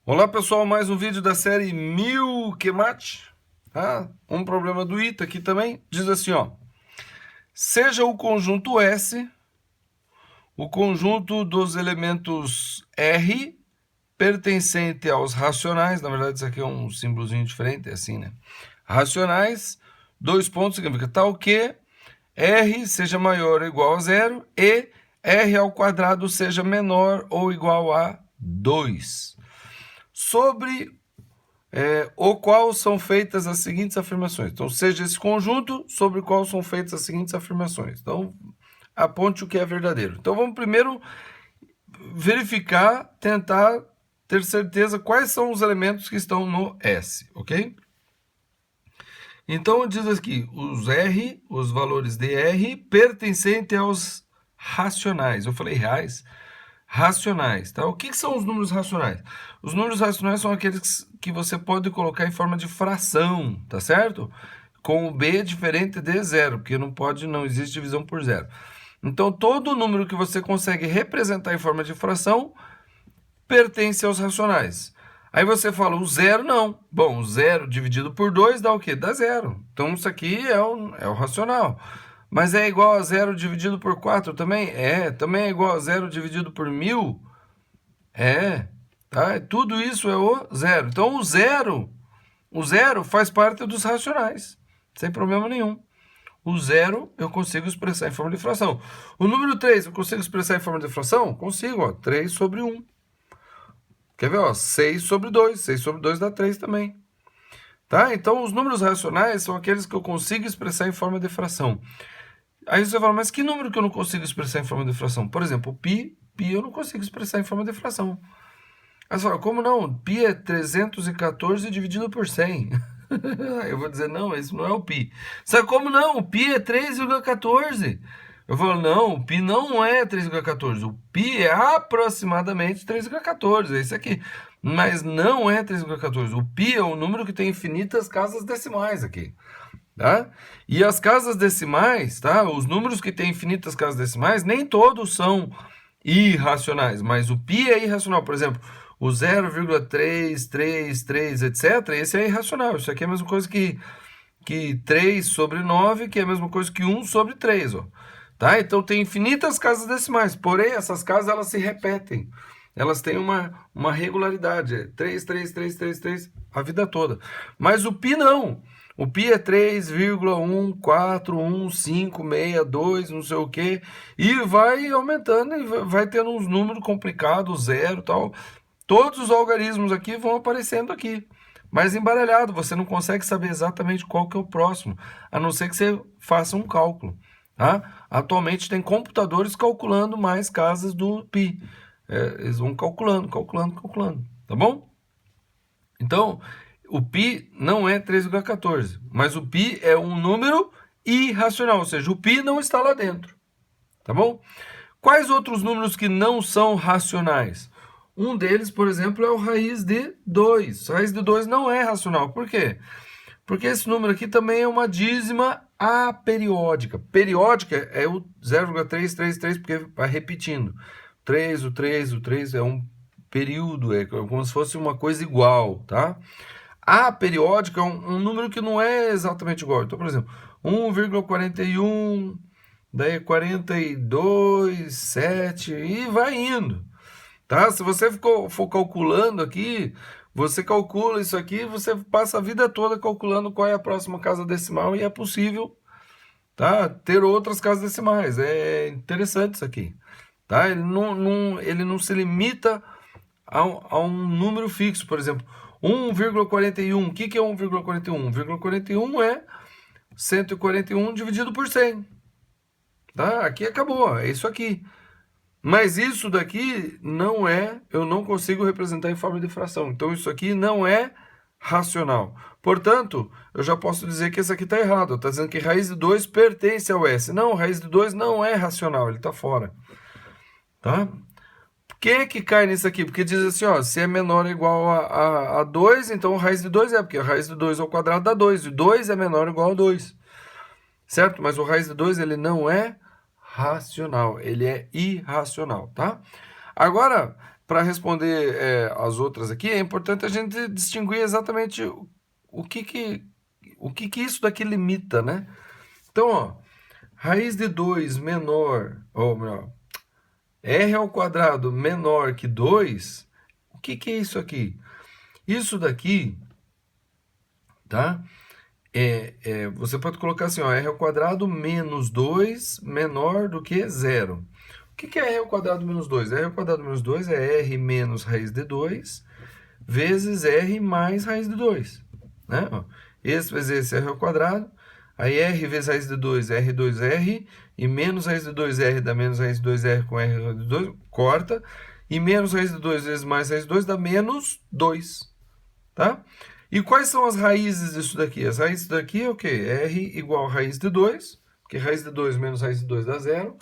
Olá pessoal, mais um vídeo da série Mil-que-mate. Um problema do ITA aqui também, diz assim, ó. Seja o conjunto S, o conjunto dos elementos R, pertencente aos racionais, na verdade isso aqui é um símbolozinho diferente, é assim, né? Racionais, dois pontos, significa tal que R seja maior ou igual a zero e R ao quadrado seja menor ou igual a 2. Sobre o qual são feitas as seguintes afirmações. Então, seja esse conjunto sobre o qual são feitas as seguintes afirmações. Então, aponte o que é verdadeiro. Então, vamos primeiro verificar, tentar ter certeza quais são os elementos que estão no S, ok? Então, diz aqui, os R, os valores de R, pertencentes aos racionais. Eu falei reais? Racionais, tá? O que são os números racionais? Os números racionais são aqueles que você pode colocar em forma de fração, tá certo? Com o B diferente de zero, porque não existe divisão por zero. Então, todo número que você consegue representar em forma de fração pertence aos racionais. Aí você fala, o zero não. Bom, o zero dividido por 2 dá o quê? Dá zero. Então, isso aqui é o racional. Mas é igual a zero dividido por 4 também? Também é igual a zero dividido por 1000? Tá? Tudo isso é o zero. Então, o zero faz parte dos racionais, sem problema nenhum. O zero eu consigo expressar em forma de fração. O número 3 eu consigo expressar em forma de fração? Consigo, ó, 3 sobre 1. Quer ver, ó, 6 sobre 2. 6 sobre 2 dá 3 também. Tá? Então, os números racionais são aqueles que eu consigo expressar em forma de fração. Aí você fala, mas que número que eu não consigo expressar em forma de fração? Por exemplo, pi eu não consigo expressar em forma de fração. Aí você fala, como não? Pi é 314 dividido por 100. Eu vou dizer, não, esse não é o pi. Sabe como não? O pi é 3,14. Eu falo, não, o pi não é 3,14. O pi é aproximadamente 3,14. É isso aqui. Mas não é 3,14. O pi é um número que tem infinitas casas decimais aqui. Tá? E as casas decimais, tá? Os números que têm infinitas casas decimais, nem todos são irracionais, mas o π é irracional. Por exemplo, o 0,333, etc., esse é irracional. Isso aqui é a mesma coisa que 3 sobre 9, que é a mesma coisa que 1 sobre 3. Ó. Tá? Então, tem infinitas casas decimais, porém, essas casas elas se repetem. Elas têm uma regularidade, é 3, 3, 3, 3, 3, a vida toda. Mas o π não. O π é 3,141,562, não sei o quê, e vai aumentando e vai tendo uns números complicados, zero e tal. Todos os algarismos aqui vão aparecendo aqui, mas embaralhado, você não consegue saber exatamente qual que é o próximo, a não ser que você faça um cálculo. Tá? Atualmente tem computadores calculando mais casas do π. Eles vão calculando, tá bom? Então, o π não é 3,14, mas o π é um número irracional, ou seja, o π não está lá dentro, tá bom? Quais outros números que não são racionais? Um deles, por exemplo, é o raiz de 2. Raiz de 2 não é racional. Por quê? Porque esse número aqui também é uma dízima aperiódica. Periódica é o 0,333, porque vai repetindo. 3, o 3, o 3 é um período, é como se fosse uma coisa igual, tá? A periódica é um número que não é exatamente igual. Então, por exemplo, 1,41, daí 42, 7 e vai indo. Tá? Se você for calculando aqui, você calcula isso aqui, você passa a vida toda calculando qual é a próxima casa decimal e é possível, tá, ter outras casas decimais. É interessante isso aqui. Tá? Ele não se limita a um número fixo, por exemplo, 1,41. O que é 1,41? 1,41 é 141 dividido por 100. Tá? Aqui acabou, é isso aqui. Mas isso daqui não é, eu não consigo representar em forma de fração. Então isso aqui não é racional. Portanto, eu já posso dizer que esse aqui está errado. Está dizendo que raiz de 2 pertence ao S. Não, raiz de 2 não é racional, ele está fora. Tá? Quem é que cai nisso aqui? Porque diz assim, ó, se é menor ou igual a 2, então raiz de 2 porque a raiz de 2 ao quadrado dá 2. E 2 é menor ou igual a 2. Certo? Mas o raiz de 2 ele não é racional, ele é irracional, tá? Agora, para responder as outras aqui, é importante a gente distinguir exatamente o que isso daqui limita, né? Então, ó, raiz de 2 menor, ou melhor, r ao quadrado menor que 2, o que é isso aqui? Isso daqui, tá? Você pode colocar assim, ó, r ao quadrado menos 2 menor do que 0. O que é r ao quadrado menos 2? R ao quadrado menos 2 é r menos raiz de 2 vezes r mais raiz de 2. Né? Ó, esse vezes esse r ao quadrado, aí r vezes raiz de 2, r2r, e menos raiz de 2r dá menos raiz de 2r com r de 2, corta, e menos raiz de 2 vezes mais raiz de 2 dá menos 2. Tá? E quais são as raízes disso daqui? As raízes daqui é o quê? R igual a raiz de 2, porque raiz de 2 menos raiz de 2 dá 0,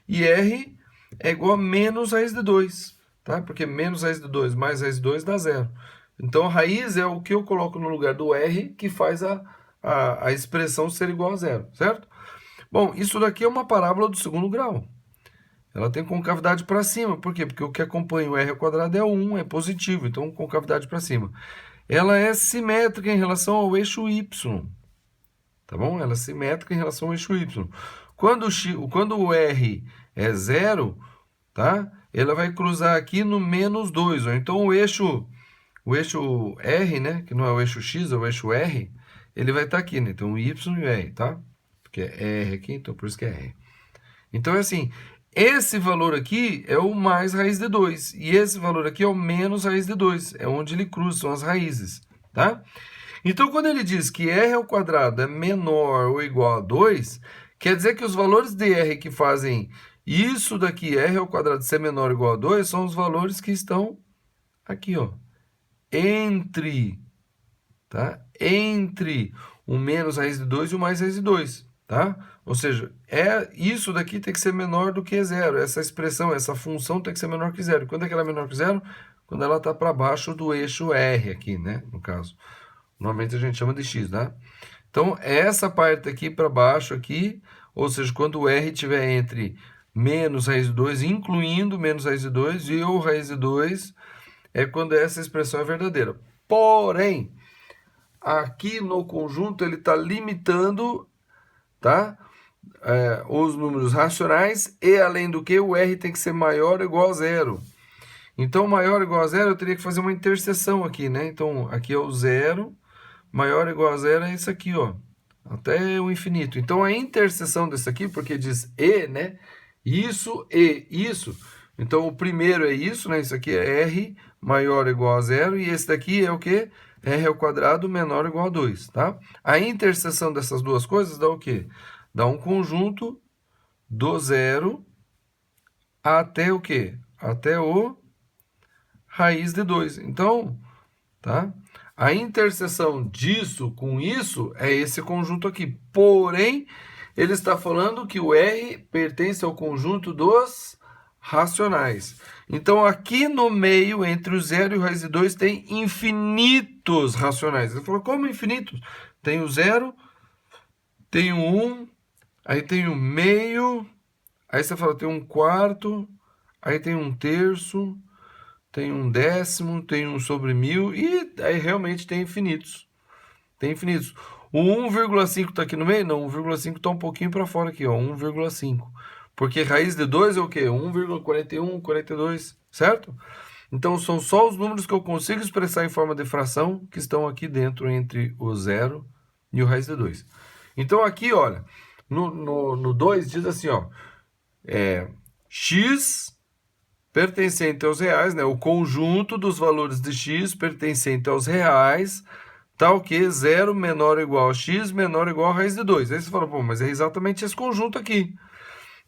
e R é igual a menos raiz de 2, tá? Porque menos raiz de 2 mais raiz de 2 dá 0. Então, a raiz é o que eu coloco no lugar do R, que faz a expressão ser igual a 0, certo? Bom, isso daqui é uma parábola do segundo grau. Ela tem concavidade para cima. Por quê? Porque o que acompanha o R ao quadrado é 1, é positivo, então concavidade para cima. Ela é simétrica em relação ao eixo Y, tá bom? Ela é simétrica em relação ao eixo Y. Quando o R é 0, tá? Ela vai cruzar aqui no menos 2. Ó. Então, o eixo R, né? Que não é o eixo X, é o eixo R, ele vai estar aqui, né? Então, Y e R, tá? Porque é R aqui, então por isso que é R. Então, é assim, esse valor aqui é o mais raiz de 2, e esse valor aqui é o menos raiz de 2, é onde ele cruza, são as raízes, tá? Então, quando ele diz que r ao quadrado é menor ou igual a 2, quer dizer que os valores de r que fazem isso daqui, r ao quadrado ser menor ou igual a 2, são os valores que estão aqui, ó, tá? Entre o menos raiz de 2 e o mais raiz de 2, tá? Ou seja, isso daqui tem que ser menor do que 0. Essa expressão, essa função tem que ser menor que 0. Quando é que ela é menor que 0? Quando ela está para baixo do eixo R aqui, né? No caso. Normalmente a gente chama de x, né? Então, essa parte aqui para baixo aqui, ou seja, quando o R estiver entre menos raiz de 2, incluindo menos raiz de 2, e o raiz de 2, é quando essa expressão é verdadeira. Porém, aqui no conjunto ele está limitando, tá? Os números racionais, e além do que o R tem que ser maior ou igual a 0. Então, maior ou igual a 0, eu teria que fazer uma interseção aqui, né? Então, aqui é o 0, maior ou igual a 0 é isso aqui, ó, até o infinito. Então, a interseção desse aqui, porque diz e, né? Isso e isso. Então, o primeiro é isso, né? Isso aqui é R maior ou igual a 0, e esse daqui é o quê? R ao quadrado menor ou igual a 2, tá? A interseção dessas duas coisas dá o quê? Dá um conjunto do 0 até o quê? Até o raiz de 2. Então, tá? A interseção disso com isso é esse conjunto aqui. Porém, ele está falando que o R pertence ao conjunto dos racionais. Então, aqui no meio, entre o 0 e o raiz de 2, tem infinitos racionais. Ele falou, como infinitos? Tem o 0, tem o 1, aí tem o meio, aí você fala, tem um quarto, aí tem um terço, tem um décimo, tem um sobre 1000, e aí realmente tem infinitos. Tem infinitos. O 1,5 está aqui no meio? Não, o 1,5 está um pouquinho para fora aqui, ó, 1,5. Porque raiz de 2 é o quê? 1,41, 42, certo? Então, são só os números que eu consigo expressar em forma de fração que estão aqui dentro entre o 0 e o raiz de 2. Então, aqui, olha, no 2 diz assim, ó, x pertencente aos reais, né? O conjunto dos valores de x pertencente aos reais, tal que 0 menor ou igual a x, menor ou igual a raiz de 2. Aí você fala, pô, mas é exatamente esse conjunto aqui.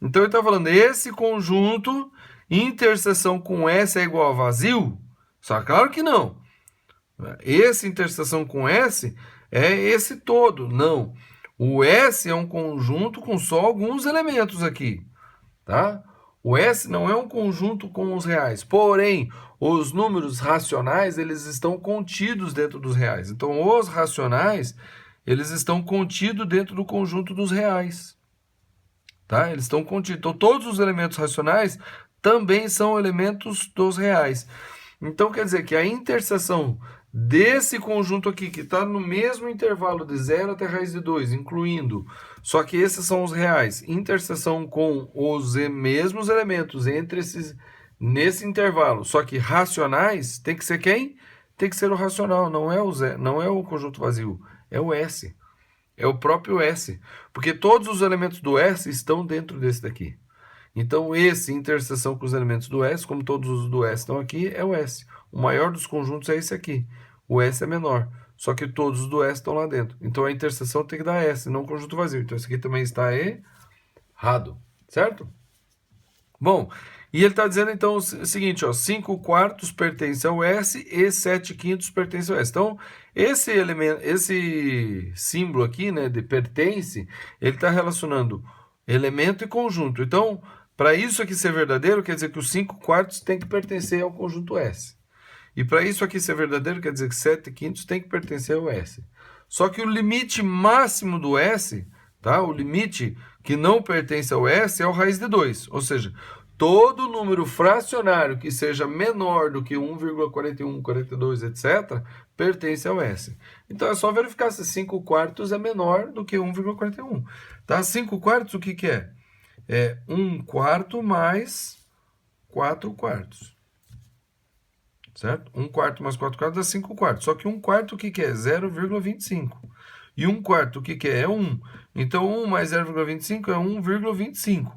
Então, ele está falando, esse conjunto, interseção com S é igual a vazio? Só claro que não. Esse interseção com S é esse todo. Não. O S é um conjunto com só alguns elementos aqui, tá? O S não é um conjunto com os reais. Porém, os números racionais, eles estão contidos dentro dos reais. Então, os racionais, eles estão contidos dentro do conjunto dos reais. Tá? Eles estão contidos. Então, todos os elementos racionais também são elementos dos reais. Então quer dizer que a interseção desse conjunto aqui, que está no mesmo intervalo de 0 até raiz de 2, incluindo, só que esses são os reais, interseção com os mesmos elementos entre esses, nesse intervalo, só que racionais, tem que ser quem? Tem que ser o racional, não é o Z, não é o conjunto vazio, é o S. É o próprio S, porque todos os elementos do S estão dentro desse daqui. Então, esse, interseção com os elementos do S, como todos os do S estão aqui, é o S. O maior dos conjuntos é esse aqui. O S é menor, só que todos os do S estão lá dentro. Então, a interseção tem que dar S, não conjunto vazio. Então, esse aqui também está errado, certo? Bom, e ele está dizendo, então, o seguinte, ó, 5 quartos pertence ao S e 7 quintos pertence ao S. Então, esse elemento, esse símbolo aqui, né, de pertence, ele está relacionando elemento e conjunto. Então, para isso aqui ser verdadeiro, quer dizer que os 5 quartos tem que pertencer ao conjunto S. E para isso aqui ser verdadeiro, quer dizer que 7 quintos tem que pertencer ao S. Só que o limite máximo do S, tá? O limite que não pertence ao S é o raiz de 2. Ou seja, todo número fracionário que seja menor do que 1,41, 42, etc., pertence ao S. Então é só verificar se 5 quartos é menor do que 1,41. Tá? 5 quartos o que que é? É 1 quarto mais 4 quartos. Certo? 1 quarto mais 4 quartos dá 5 quartos. Só que 1 quarto o que que é? 0,25. E 1 quarto o que que é? É 1. Então 1 mais 0,25 é 1,25.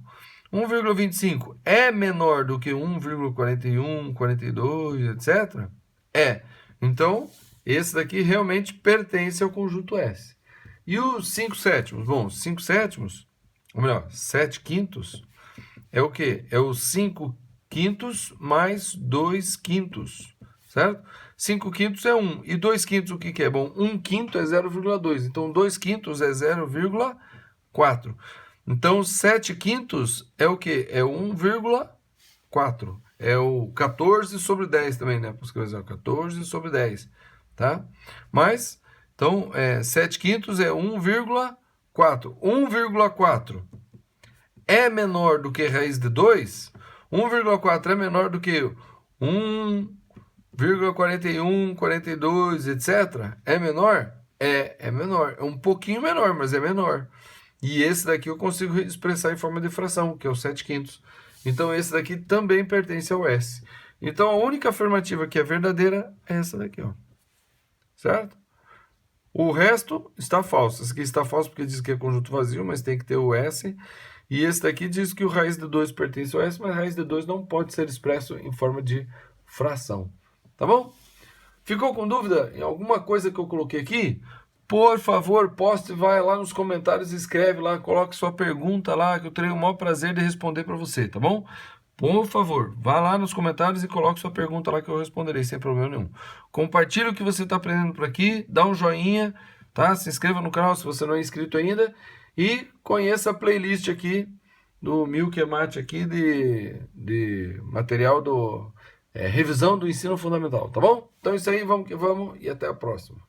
1,25 é menor do que 1,41, 42, etc? É. Então, esse daqui realmente pertence ao conjunto S. E os 5 sétimos? Bom, 5 sétimos, ou melhor, 7 quintos, é o quê? É os 5 quintos mais 2 quintos, certo? 5 quintos é 1. E 2 quintos o que que é? Bom, 1 quinto é 0,2. Então, 2 quintos é 0,4. Então, 7 quintos é o quê? É 1,4. É o 14 sobre 10 também, né? Por isso que eu vou dizer 14 sobre 10, tá? Mas, então, 7 quintos é 1,4. 1,4 é menor do que raiz de 2? 1,4 é menor do que 1,41, 42, etc? É menor? É menor. É um pouquinho menor, mas é menor. E esse daqui eu consigo expressar em forma de fração, que é o 7 quintos. Então, esse daqui também pertence ao S. Então, a única afirmativa que é verdadeira é essa daqui, ó. Certo? O resto está falso. Esse aqui está falso porque diz que é conjunto vazio, mas tem que ter o S. E esse daqui diz que o raiz de 2 pertence ao S, mas a raiz de 2 não pode ser expresso em forma de fração. Tá bom? Ficou com dúvida em alguma coisa que eu coloquei aqui? Por favor, poste, vai lá nos comentários, escreve lá, coloque sua pergunta lá, que eu terei o maior prazer de responder para você, tá bom? Por favor, vá lá nos comentários e coloque sua pergunta lá que eu responderei sem problema nenhum. Compartilhe o que você está aprendendo por aqui, dá um joinha, tá? Se inscreva no canal se você não é inscrito ainda e conheça a playlist aqui do Milk Mate aqui de material do revisão do ensino fundamental, tá bom? Então é isso aí, vamos que vamos e até a próxima.